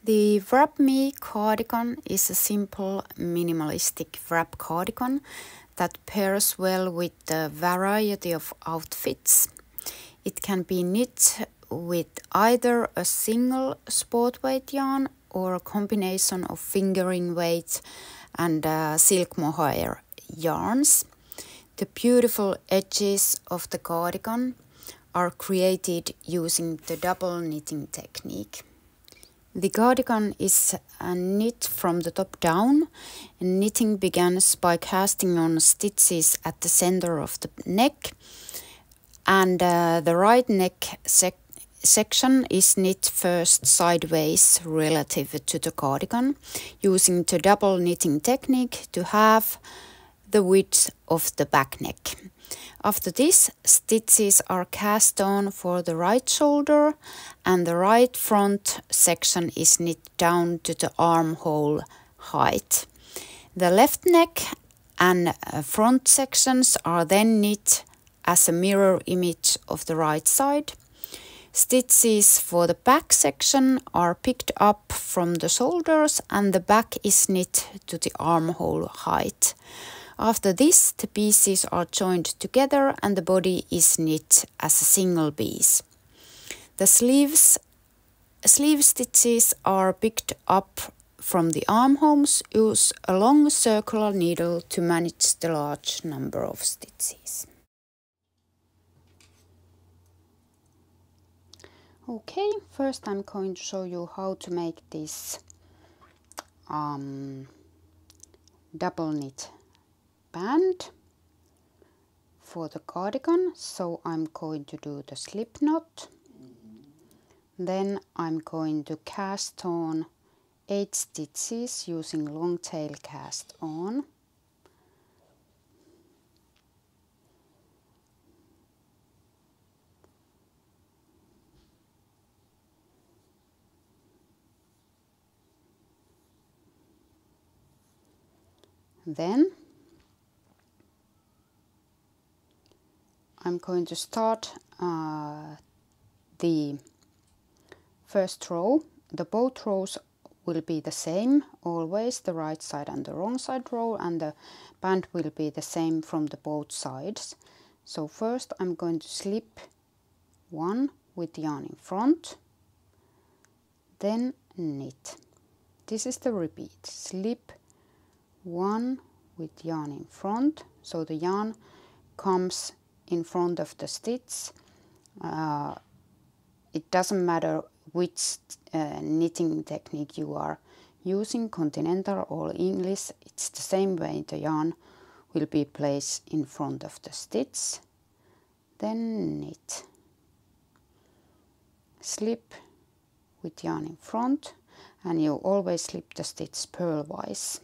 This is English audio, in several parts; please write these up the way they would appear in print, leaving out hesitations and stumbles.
The Wrap Me cardigan is a simple minimalistic wrap cardigan that pairs well with a variety of outfits. It can be knit with either a single sport weight yarn or a combination of fingering weight and silk mohair yarns. The beautiful edges of the cardigan are created using the double knitting technique. The cardigan is knit from the top down. Knitting begins by casting on stitches at the center of the neck, and the right neck section is knit first sideways relative to the cardigan, using the double knitting technique to halve the width of the back neck. After this, stitches are cast on for the right shoulder, and the right front section is knit down to the armhole height. The left neck and front sections are then knit as a mirror image of the right side. Stitches for the back section are picked up from the shoulders, and the back is knit to the armhole height. After this, the pieces are joined together and the body is knit as a single piece. The sleeve stitches are picked up from the armholes. Use a long circular needle to manage the large number of stitches. Okay, first I'm going to show you how to make this double knit band for the cardigan. So I'm going to do the slip knot. Then I'm going to cast on 8 stitches using long tail cast on. Then I'm going to start the first row. The both rows will be the same always, the right side and the wrong side row, and the band will be the same from the both sides. So first I'm going to slip 1 with yarn in front, then knit. This is the repeat. Slip 1 with yarn in front, so the yarn comes in front of the stitch. It doesn't matter which knitting technique you are using, continental or English, it's the same way. The yarn will be placed in front of the stitch, then knit. Slip with yarn in front, and you always slip the stitch purlwise.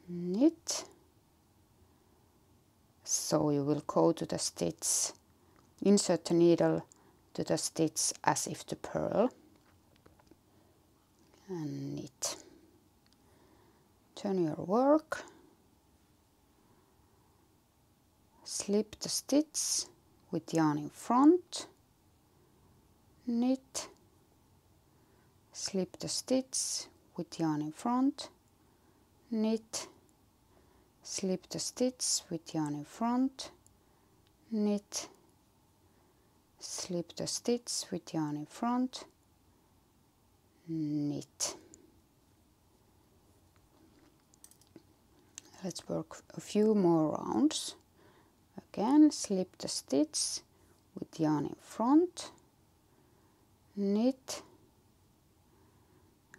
Knit. So you will go to the stitch, insert the needle to the stitch as if to purl, and knit. Turn your work, slip the stitch with yarn in front, knit, slip the stitch with yarn in front, knit, slip the stitch with yarn in front, knit, slip the stitch with yarn in front, knit. Let's work a few more rounds. Again, slip the stitch with yarn in front, knit,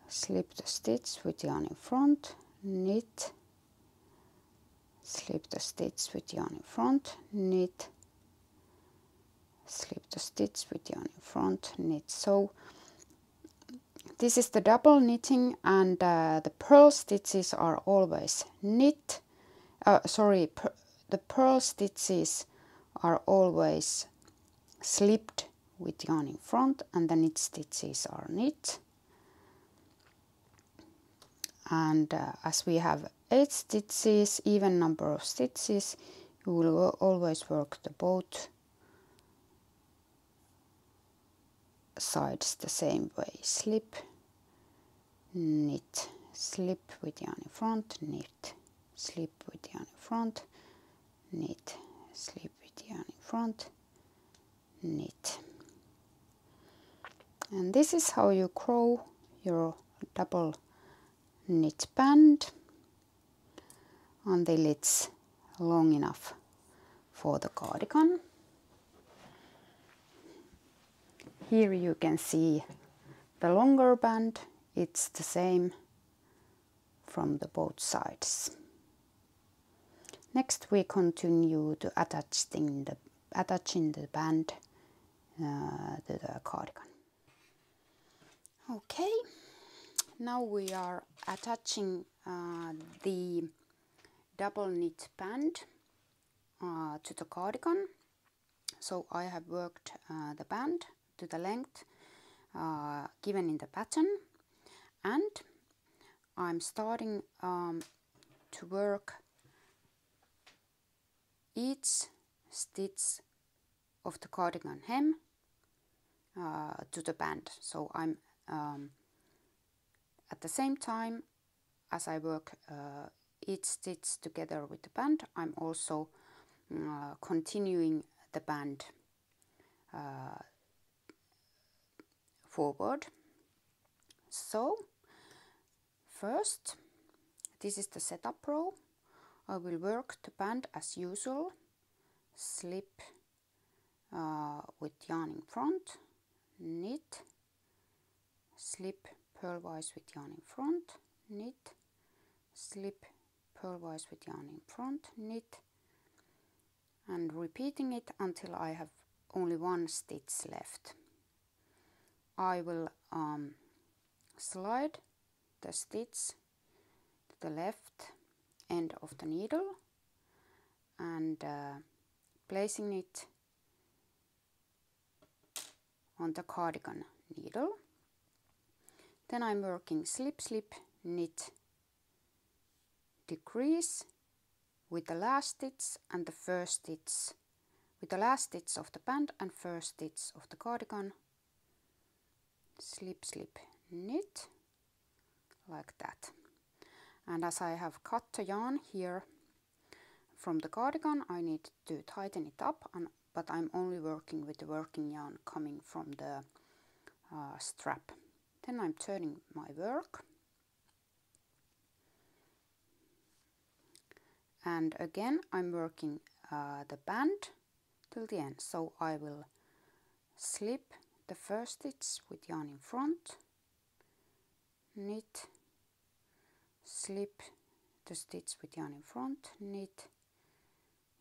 slip the stitch with yarn in front, knit, slip the stitch with yarn in front, knit, slip the stitch with yarn in front, knit. So this is the double knitting, and the purl stitches are always knit. The purl stitches are always slipped with yarn in front, and the knit stitches are knit. And as we have 8 stitches, even number of stitches, you will always work the both sides the same way. Slip knit, slip with yarn in front, knit, slip with yarn in front, knit, slip with yarn in front, knit. And this is how you grow your double knit band until it's long enough for the cardigan. Here you can see the longer band. It's the same from the both sides. Next we continue to attaching the band to the cardigan. Okay, now we are attaching the double knit band to the cardigan. So I have worked the band to the length given in the pattern, and I'm starting to work each stitch of the cardigan hem to the band. So I'm at the same time as I work each stitch together with the band, I'm also continuing the band forward. So first, this is the setup row. I will work the band as usual, slip with yarn in front, knit, slip purlwise with yarn in front, knit, slip purlwise with yarn in front, knit, and repeating it until I have only one stitch left. I will slide the stitch to the left end of the needle and placing it on the cardigan needle. Then I'm working slip, slip, knit, decrease with the last stitch and the first stitch, with the last stitch of the band and first stitch of the cardigan, slip, slip, knit, like that. And as I have cut the yarn here from the cardigan, I need to tighten it up, but I'm only working with the working yarn coming from the strap. Then I'm turning my work, and again I'm working the band till the end. So I will slip the first stitch with yarn in front, knit, slip the stitch with yarn in front, knit,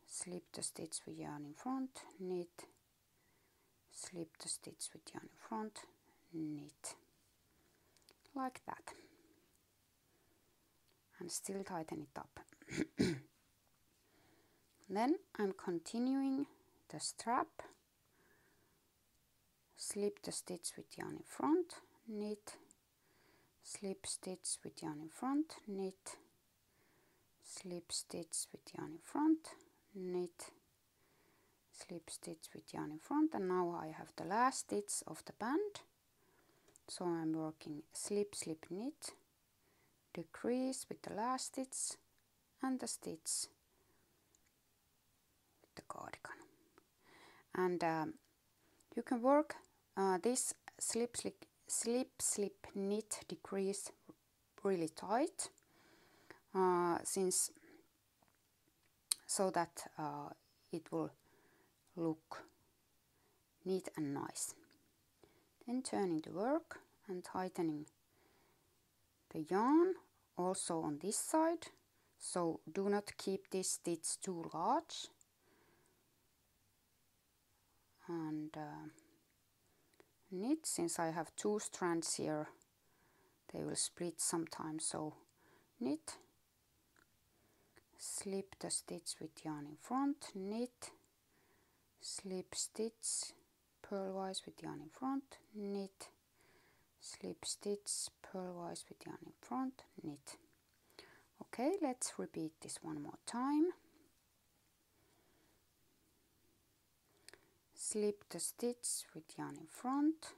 slip the stitch with yarn in front, knit, slip the stitch with yarn in front, knit, like that, and still tighten it up. Then I'm continuing the strap, slip the stitch with yarn in front, knit, slip stitch with yarn in front, knit, slip stitch with yarn in front, knit, slip stitch with yarn in front, and now I have the last stitch of the band. So I'm working slip, slip, knit, decrease with the last stitch and the stitch with the cardigan. And you can work this slip, slip, knit, decrease really tight, so that it will look neat and nice. Then turning the work and tightening the yarn also on this side. So do not keep this stitch too large. And knit, since I have two strands here, they will split sometimes. So knit, slip the stitch with yarn in front, knit, slip stitch purlwise with yarn in front, knit, slip stitch purlwise with yarn in front, knit. Okay, let's repeat this one more time. Slip the stitch with yarn in front,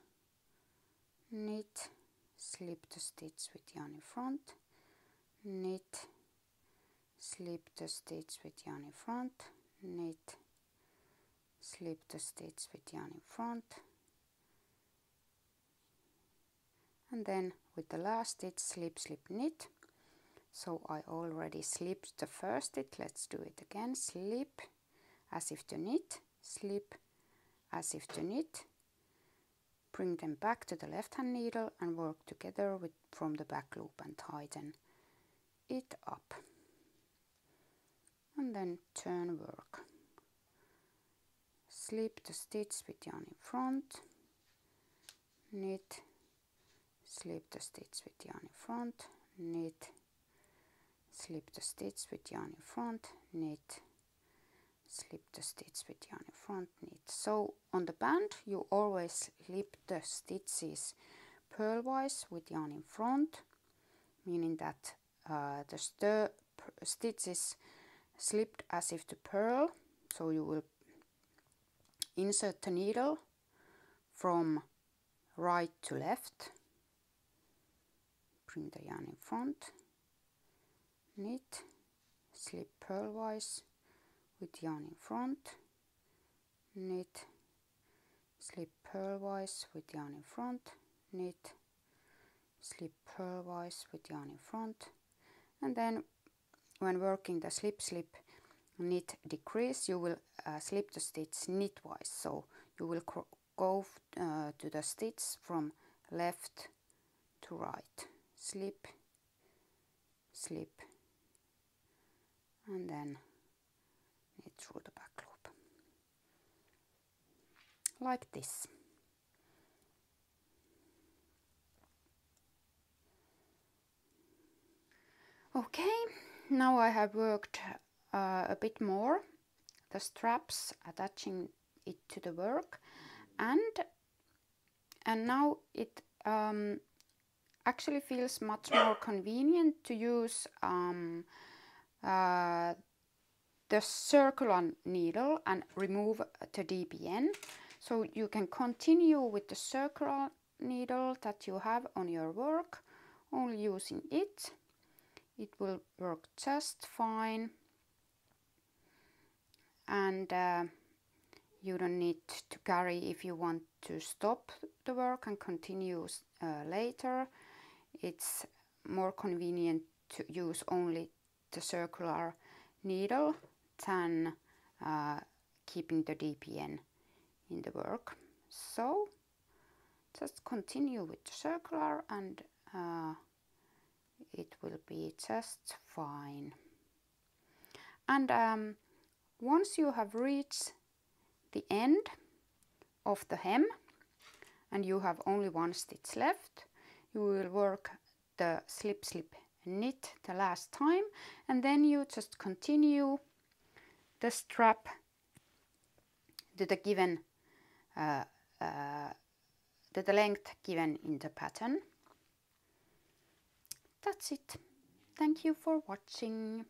knit, slip the stitch with yarn in front, knit, slip the stitch with yarn in front, knit, slip the stitch with yarn in front, and then with the last stitch slip, slip, knit. So I already slipped the first stitch. Let's do it again. Slip as if to knit, slip as if to knit, bring them back to the left hand needle and work together from the back loop and tighten it up, and then turn work. Slip the stitch with yarn in front, knit, slip the stitch with yarn in front, knit, slip the stitch with yarn in front, knit, slip the stitch with yarn in front, knit. So on the band you always slip the stitches purlwise with yarn in front, meaning that the stitch is slipped as if to purl. So you will insert the needle from right to left, bring the yarn in front, knit, slip purlwise with yarn in front, knit, slip purlwise with yarn in front, knit, slip purlwise with yarn in front, and then when working the slip, slip, knit, decrease, you will slip the stitch knitwise. So you will go to the stitch from left to right, slip, slip, and then knit through the back loop like this. Okay, now I have worked a bit more the straps, attaching it to the work, and now it actually feels much more convenient to use the circular needle and remove the DPN. So you can continue with the circular needle that you have on your work, only using it. It will work just fine, and you don't need to carry if you want to stop the work and continue later. It's more convenient to use only the circular needle than keeping the DPN in the work. So just continue with the circular and it will be just fine. And once you have reached the end of the hem and you have only one stitch left, you will work the slip, slip, knit the last time, and then you just continue the strap to the given to the length given in the pattern. That's it. Thank you for watching.